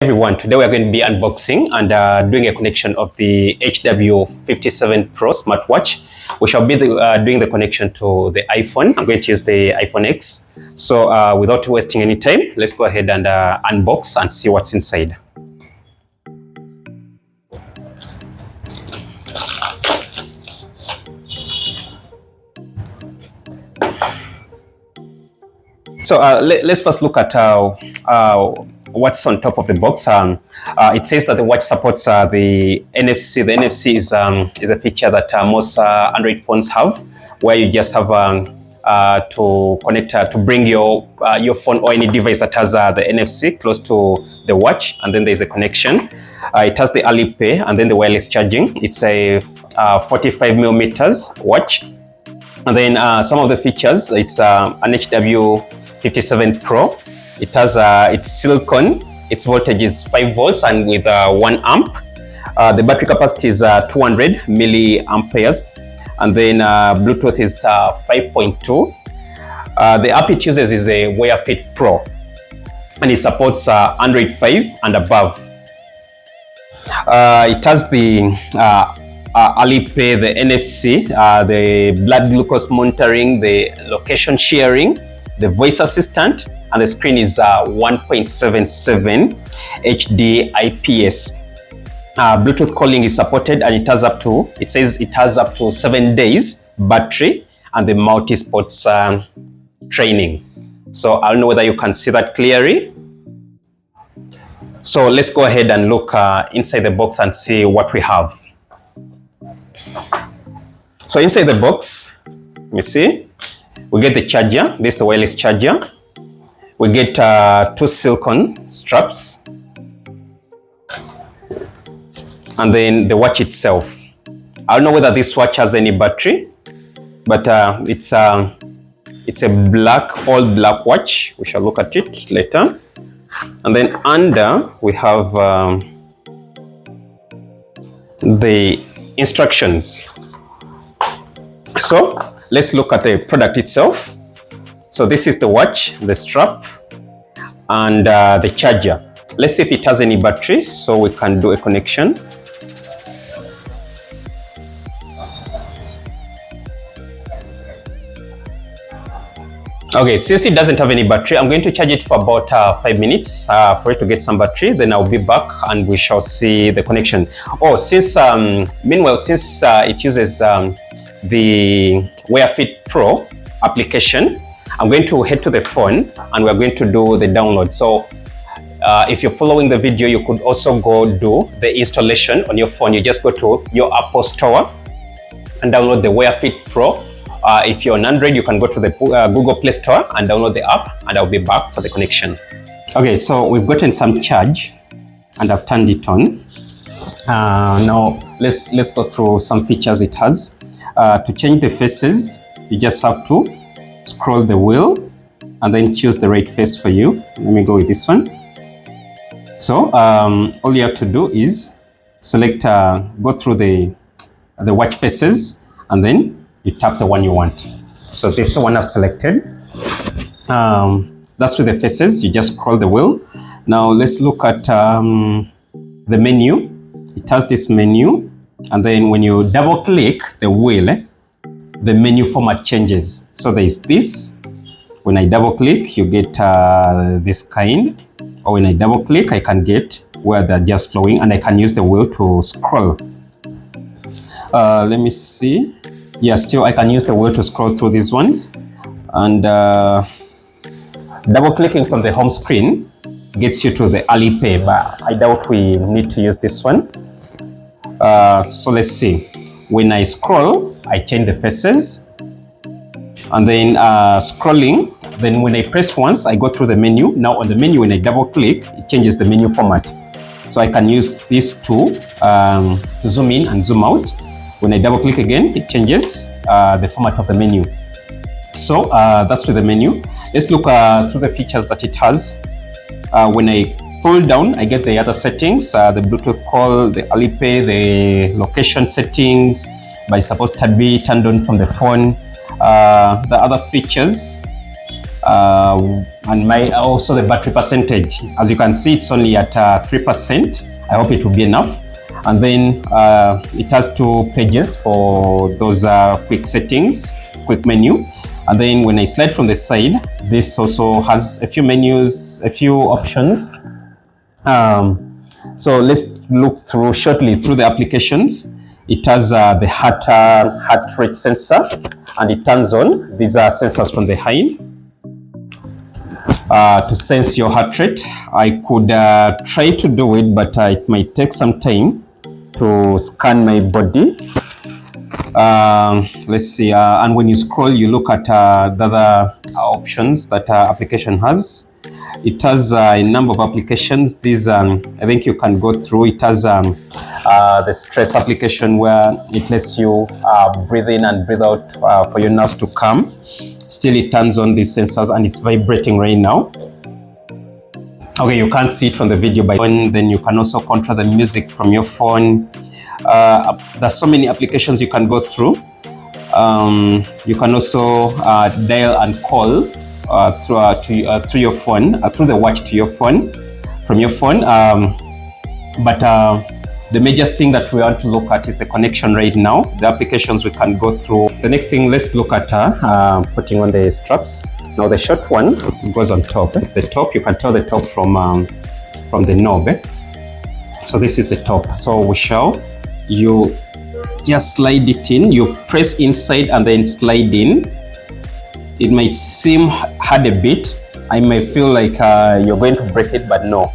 Everyone, today we are going to be unboxing and doing a connection of the HW57 Pro smartwatch. We shall be doing the connection to the iPhone. I'm going to use the iPhone X. So without wasting any time, let's go ahead and unbox and see what's inside. So let's first look at what's on top of the box. It says that the watch supports the NFC. The NFC is a feature that most Android phones have, where you just have to connect to bring your phone or any device that has the NFC close to the watch, and then there's a connection. It has the Alipay and then the wireless charging. It's a 45 millimeters watch, and then some of the features. It's an HW57 Pro. It has it's silicone. Its voltage is 5 volts and with 1 amp. The battery capacity is 200 milliamperes, and then Bluetooth is 5.2. The app it uses is a Wearfit Pro, and it supports Android 5 and above. It has the Alipay, the NFC, the blood glucose monitoring, the location sharing, the voice assistant, and the screen is 1.77 HD IPS. Bluetooth calling is supported, and it says it has up to 7 days battery, and the multi-sports training. So I don't know whether you can see that clearly. So let's go ahead and look inside the box and see what we have. So inside the box, let me see, we get the charger. This is the wireless charger. We get 2 silicone straps, and then the watch itself. I don't know whether this watch has any battery, but it's a all black watch. We shall look at it later. And then under we have the instructions. So let's look at the product itself. So this is the watch, the strap, and the charger. Let's see if it has any batteries so we can do a connection. Okay, since it doesn't have any battery, I'm going to charge it for about 5 minutes for it to get some battery. Then I'll be back and we shall see the connection. Oh, meanwhile, since it uses the Wearfit Pro application, I'm going to head to the phone and we're going to do the download. So if you're following the video, you could also go do the installation on your phone. You just go to your Apple Store and download the Wearfit Pro. If you're on Android, you can go to the Google Play Store and download the app, and I'll be back for the connection. Okay, so we've gotten some charge and I've turned it on. Now let's go through some features it has. To change the faces, you just have to scroll the wheel and then choose the right face for you. Let me go with this one. So all you have to do is select, go through the watch faces, and then you tap the one you want. So this is the one I've selected. That's with the faces. You just scroll the wheel. Now let's look at the menu. It has this menu, and then when you double click the wheel, the menu format changes. So there's this. When I double click, you get this kind, or when I double click, I can get where they're just flowing, and I can use the wheel to scroll. Let me see. Yeah, still I can use the wheel to scroll through these ones, and double clicking from the home screen gets you to the Alipay, but I doubt we need to use this one. So let's see. When I scroll, I change the faces, and then scrolling, then when I press once, I go through the menu. Now on the menu, when I double click, it changes the menu format. So I can use this to zoom in and zoom out. When I double click again, it changes the format of the menu. So that's with the menu. Let's look through the features that it has. When I pull down, I get the other settings, the Bluetooth call, the Alipay, the location settings, but it's supposed to be turned on from the phone. The other features, and my also the battery percentage. As you can see, it's only at 3%. I hope it will be enough. And then it has 2 pages for those quick settings, quick menu. And then when I slide from the side, this also has a few menus, a few options. So let's look through shortly through the applications. It has the heart rate sensor, and it turns on. These are sensors from the hind to sense your heart rate. I could try to do it, but it might take some time to scan my body. Let's see, and when you scroll, you look at the other options that application has. It has a number of applications. These I think you can go through. It has the stress application, where it lets you breathe in and breathe out for your nerves to calm. Still, it turns on these sensors and it's vibrating right now. Okay, you can't see it from the video by phone. Then you can also control the music from your phone. There's so many applications you can go through. You can also dial and call through your phone, through the watch to your phone, from your phone. But the major thing that we want to look at is the connection right now. The applications we can go through. The next thing, let's look at putting on the straps. Now the short one goes on top. The top, you can tell the top from the knob. So this is the top. So you just slide it in. You press inside and then slide in. It might seem hard a bit. I may feel like you're going to break it, but no,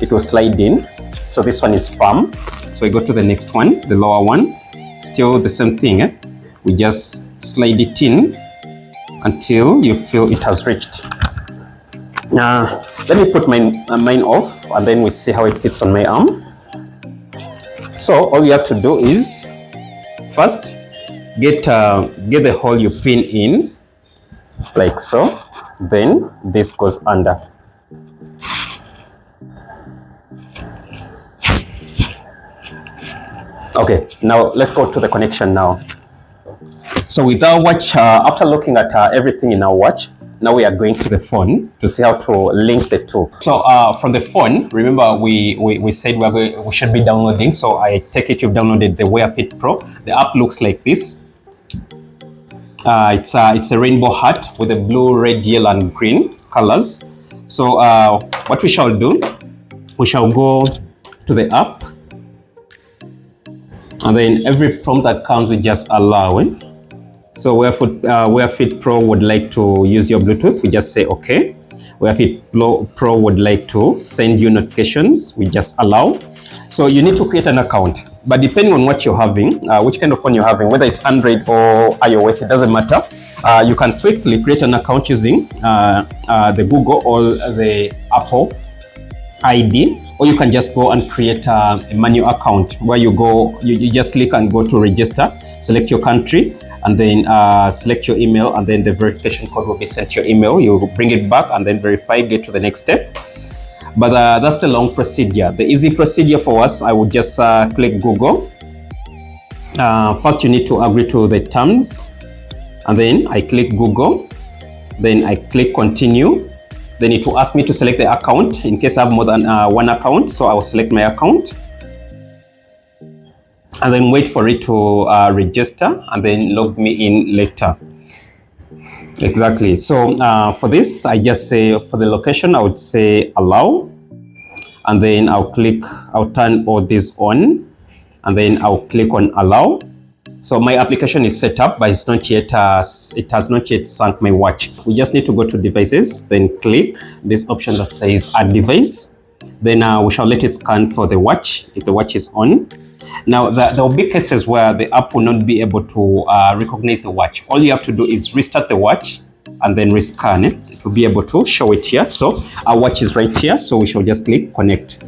it will slide in. So this one is firm. So we go to the next one, the lower one. Still the same thing. We just slide it in until you feel it has reached. Now, let me put mine off, and then we see how it fits on my arm. So all you have to do is first get the hole you pin in, like so. Then this goes under. Okay, now let's go to the connection now. So with our watch, after looking at everything in our watch, now we are going to the phone to see how to link the two. So from the phone, remember we said we should be downloading. So I take it you've downloaded the Wearfit Pro. The app looks like this. It's a rainbow hat with the blue, red, yellow, and green colors. So what we shall do, we shall go to the app, and then every prompt that comes, we just allow it. So Wearfit Pro would like to use your Bluetooth, we just say okay. Wearfit Pro would like to send you notifications, we just allow. So you need to create an account, but depending on what you're having, which kind of phone you're having, whether it's Android or iOS, it doesn't matter. You can quickly create an account using the Google or the Apple ID, or you can just go and create a manual account where you go, you just click and go to register, select your country, and then select your email, and then the verification code will be sent to your email. You bring it back and then verify, get to the next step. But that's the long procedure. The easy procedure for us, I would just click Google. First, you need to agree to the terms, and then I click Google. Then I click continue. Then it will ask me to select the account in case I have more than one account. So I will select my account and then wait for it to register and then log me in later. Exactly. So for this, I just say for the location, I would say allow, and then I'll turn all this on, and then I'll click on allow. So my application is set up, but it's not yet, it has not yet sunk my watch. We just need to go to devices, then click this option that says add device. Then we shall let it scan for the watch, if the watch is on. Now, there will be cases where the app will not be able to recognize the watch. All you have to do is restart the watch and then rescan it. It will be able to show it here. So our watch is right here. So we shall just click connect.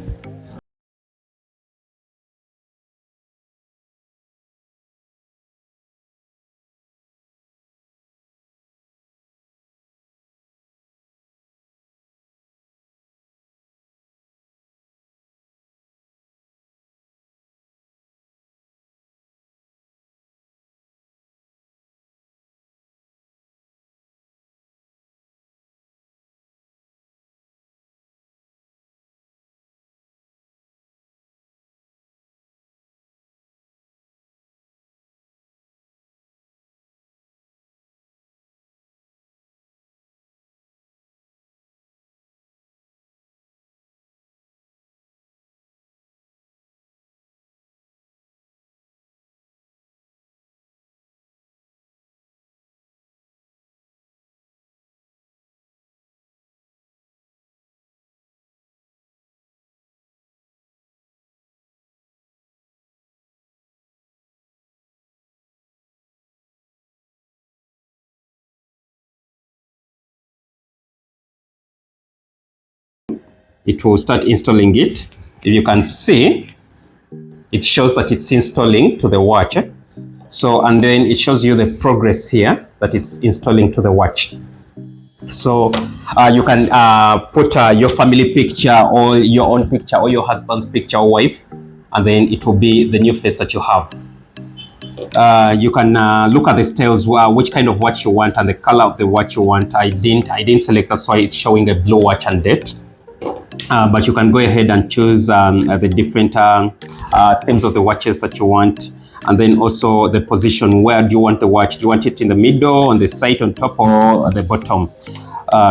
it will start installing it. If you can see, it shows that it's installing to the watch. So, and then it shows you the progress here that it's installing to the watch. So you can put your family picture or your own picture or your husband's picture or wife, and then it will be the new face that you have. You can look at the styles, which kind of watch you want and the color of the watch you want. I didn't select, that's why it's showing a blue watch and date. But you can go ahead and choose the different themes of the watches that you want. And then also the position, where do you want the watch? Do you want it in the middle, on the side, on top, or at the bottom?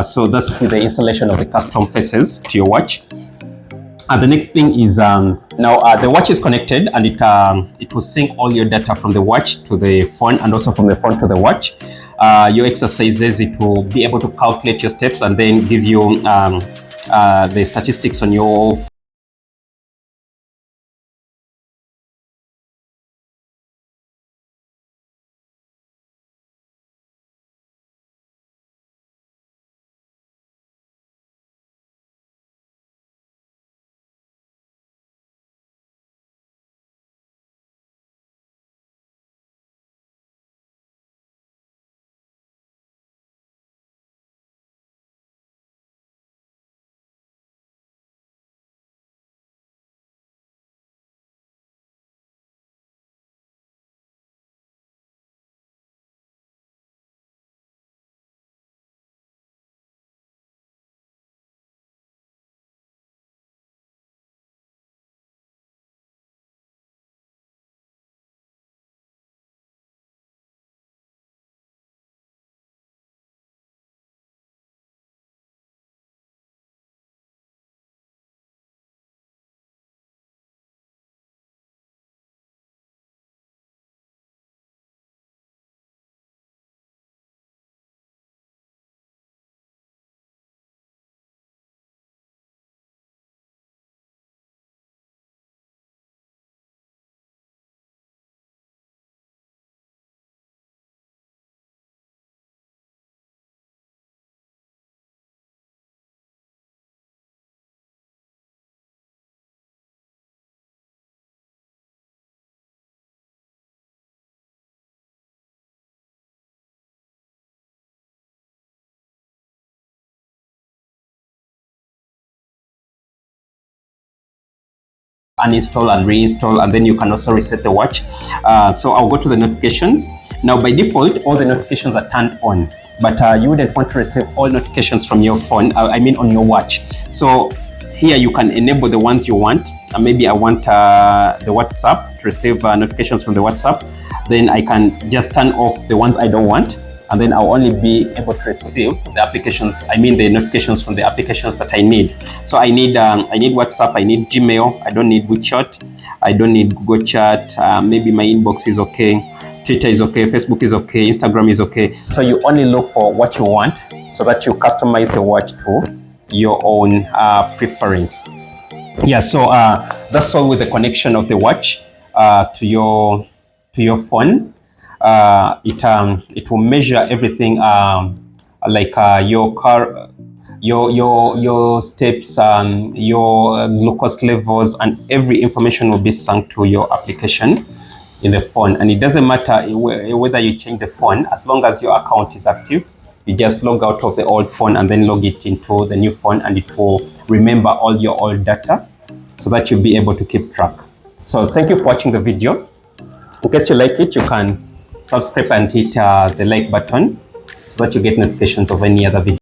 So that's the installation of the custom faces to your watch. The next thing is now the watch is connected, and it will sync all your data from the watch to the phone, and also from the phone to the watch. Your exercises, it will be able to calculate your steps and then give you the statistics on your uninstall and reinstall, and then you can also reset the watch. So I'll go to the notifications. Now by default, all the notifications are turned on, but you wouldn't want to receive all notifications from your phone, I mean on your watch. So here you can enable the ones you want. Maybe I want the WhatsApp to receive notifications from the WhatsApp. Then I can just turn off the ones I don't want, and then I'll only be able to receive the applications, I mean the notifications from the applications that I need. So I need WhatsApp, I need Gmail, I don't need WeChat, I don't need Google Chat, maybe my inbox is okay, Twitter is okay, Facebook is okay, Instagram is okay. So you only look for what you want so that you customize the watch to your own preference. Yeah, so that's all with the connection of the watch to your phone. It will measure everything like your car, your steps, your glucose levels, and every information will be sent to your application in the phone. And it doesn't matter whether you change the phone, as long as your account is active. You just log out of the old phone and then log it into the new phone, and it will remember all your old data so that you'll be able to keep track. So thank you for watching the video. In case you like it, you can subscribe and hit the like button so that you get notifications of any other video.